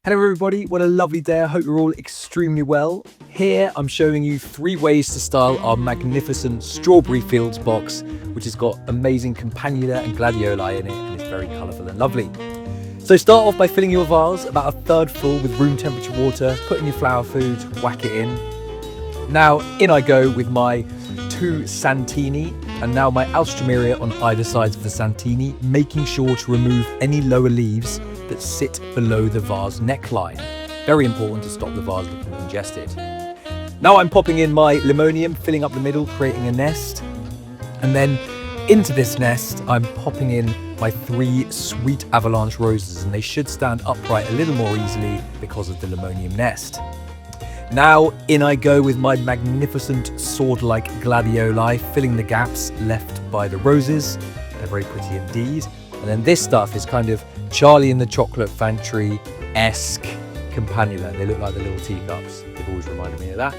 Hello everybody, what a lovely day. I hope you're all extremely well. Here I'm showing you 3 ways to style our magnificent strawberry fields box, which has got amazing campanula and gladioli in it, and it's very colourful and lovely. So start off by filling your vase about 1/3 full with room temperature water, put in your flower food, whack it in. Now in I go with my 2 Santini, and now my alstroemeria on either sides of the Santini, making sure to remove any lower leaves that sit below the vase neckline. Very important to stop the vase looking congested. Now I'm popping in my limonium, filling up the middle, creating a nest. And then into this nest, I'm popping in my 3 sweet avalanche roses, and they should stand upright a little more easily because of the limonium nest. Now in I go with my magnificent sword-like gladioli, filling the gaps left by the roses. They're very pretty indeed. And then this stuff is kind of Charlie in the Chocolate Factory-esque campanula. They look like the little teacups. They've always reminded me of that.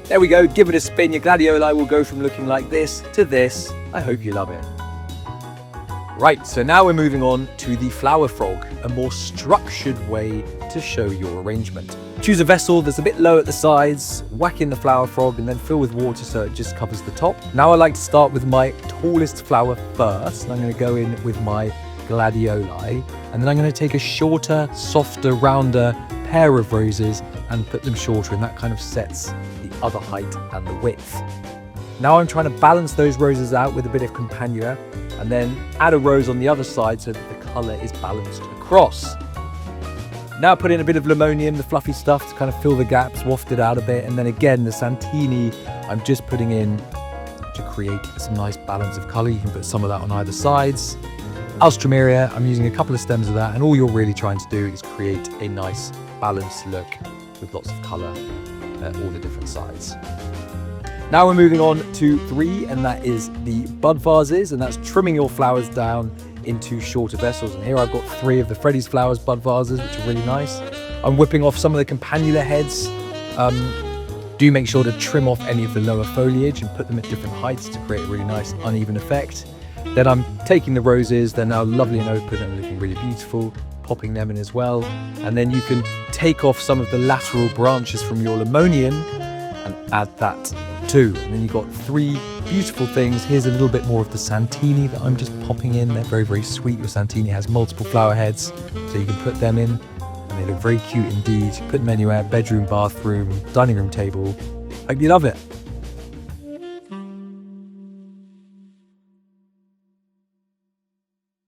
There we go, give it a spin. Your gladioli will go from looking like this to this. I hope you love it. Right, so now we're moving on to the flower frog, a more structured way to show your arrangement. Choose a vessel that's a bit low at the sides, whack in the flower frog and then fill with water so it just covers the top. Now I like to start with my tallest flower first, and I'm going to go in with my gladioli, and then I'm going to take a shorter, softer, rounder pair of roses and put them shorter, and that kind of sets the other height and the width. Now I'm trying to balance those roses out with a bit of campanula, and then add a rose on the other side so that the colour is balanced across. Now put in a bit of limonium, the fluffy stuff, to kind of fill the gaps, waft it out a bit, and then again the Santini I'm just putting in to create some nice balance of colour. You can put some of that on either sides. Alstroemeria, I'm using a couple of stems of that, and all you're really trying to do is create a nice balanced look with lots of colour at all the different sides. Now we're moving on to 3, and that is the bud vases, and that's trimming your flowers down into shorter vessels. And here I've got 3 of the Freddy's Flowers bud vases, which are really nice. I'm whipping off some of the campanula heads. Do make sure to trim off any of the lower foliage and put them at different heights to create a really nice uneven effect. Then I'm taking the roses, they're now lovely and open and looking really beautiful, popping them in as well. And then you can take off some of the lateral branches from your limonium and add that too. And then you've got 3 beautiful things. Here's a little bit more of the Santini that I'm just popping in. They're very, very sweet. Your Santini has multiple flower heads, so you can put them in, and they look very cute indeed. Put them anywhere, bedroom, bathroom, dining room table. Hope you love it.